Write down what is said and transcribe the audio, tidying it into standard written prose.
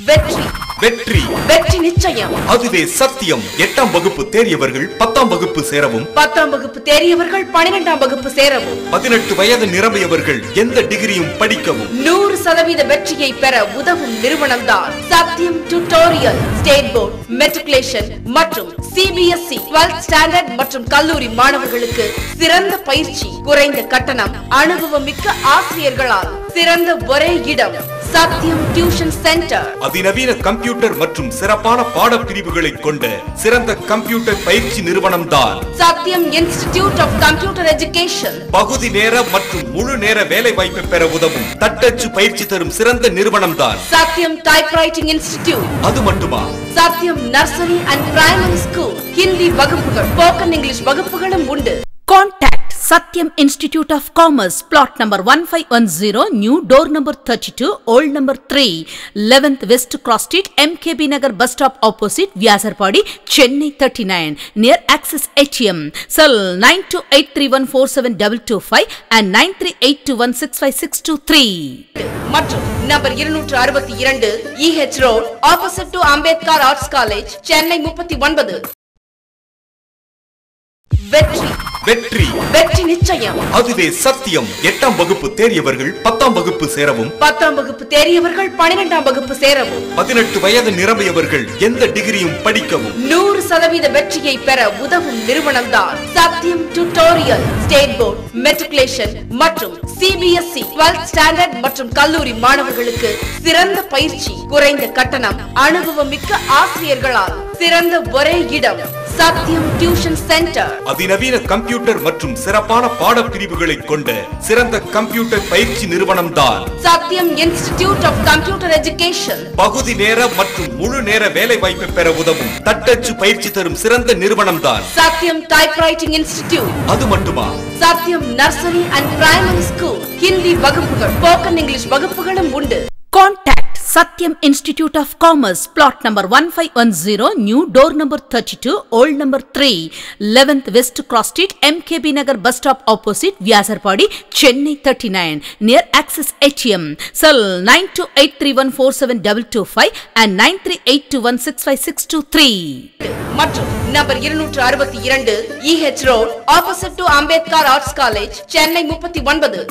வெற்றி வெற்றி வெற்றி நிச்சயம். அதுவே சத்தியம். 8ஆம் வகுப்பு தேறியவர்கள் 10ஆம் வகுப்பு சேரவும், 10ஆம் வகுப்பு தேறியவர்கள் 12ஆம் வகுப்பு சேரவும், 18 வயது நிரம்பியவர்கள் எந்த டிகிரியும் படிக்கவும் 100% வெற்றியை பெற உதவும் நிறுவனம்தான் சத்தியம் டியூட்டோரியல். ஸ்டேட் போர்ட், மெட்ரிகுலேஷன் மற்றும் CBSE 12th ஸ்டாண்டர்ட் மற்றும் கல்லூரி மாணவர்களுக்கு சிறந்த பயிற்சி, குறைந்த கட்டணம், அனுபவமிக்க ஆசிரியர்களால் சிறந்த ஒரே இடம் சத்தியம் டியூஷன் சென்டர். அதிநவீன கம்ப்யூட்டர் மற்றும் சிறப்பான பாடப்பிரிவுகளை கொண்ட சிறந்த கம்ப்யூட்டர் பயிற்சி நிறுவனம் தான் சத்தியம் இன்ஸ்டிடியூட் ஆஃப் கம்ப்யூட்டர் எஜுகேஷன். பகுதி நேர மற்றும் முழு நேர வேலை வாய்ப்பை பெற உதவும் தட்டச்சு பயிற்சி தரும் சிறந்த நிறுவனம் தான் சத்தியம் டைப்ரைட்டிங் இன்ஸ்டிடியூட். அது மட்டுமா, சத்தியம் nursery and primary school, Hindi வகுப்புகள், ஸ்போக்கன் இங்கிலீஷ் வகுப்புகளும் உண்டு. Contact Satyam Institute of Commerce, plot number 1510, new door number 32, old number 3, 11th West Cross Street, MKB Nagar bus stop opposite, Vyasarpadi, Chennai 39, near Axis ATM. Cell 9283147225 and 9382165623. மற்றும் number 262 EH Road, opposite to Ambedkar Arts College, Chennai 39. வெற்றி வெற்றி வெற்றி நிச்சயம். அதுவே சத்தியம். 8ஆம் வகுப்பு தேறியவர்கள் 10ஆம் வகுப்பு சேரவும், 10ஆம் வகுப்பு தேறியவர்கள் 12ஆம் வகுப்பு சேரவும், 18 வயது நிரம்பியவர்கள் எந்த டிகிரியும் படிக்கவும் 100% வெற்றியை பெற உதவும் நிறுவனம்தான் சத்தியம் டியூட்டோரியல். ஸ்டேட் போர்ட், மெட்ரிகுலேஷன் மற்றும் CBSE 12th ஸ்டாண்டர்ட் மற்றும் கல்லூரி மாணவர்களுக்கு சிறந்த பயிற்சி, குறைந்த கட்டணம், அனுபவமிக்க ஆசிரியர்களால் சிறந்த ஒரே இடம் சத்தியம் டியூஷன் சென்டர். அதிநவீன கம்ப்யூட்டர் மற்றும் சிறப்பான பாடப்பிரிவுகளை கொண்ட சிறந்த கம்ப்யூட்டர் பயிற்சி நிறுவனம் தான் சத்தியம் இன்ஸ்டிடியூட் ஆஃப் கம்ப்யூட்டர் எஜுகேஷன். பகுதி நேர மற்றும் முழு நேர வேலை வாய்ப்பை பெற உதவும் தட்டச்சு பயிற்சி தரும் சிறந்த நிறுவனம் தான் சத்தியம் டைப்ரைட்டிங் இன்ஸ்டிடியூட். அது மட்டுமா, சத்தியம் nursery and primary school, Hindi வகுப்புகள், ஸ்போக்கன் இங்கிலீஷ் வகுப்புகளும் உண்டு. Contact Satyam Institute of Commerce, plot number 1510, new door number 32, old number 3, 11th West Cross Street, MKB Nagar bus stop opposite, Vyasarpadi, Chennai 39, near Axis ATM. Cell 9283147225 and 9382165623. மற்றும் number 262 EH Road, opposite to Ambedkar Arts College, Chennai 39.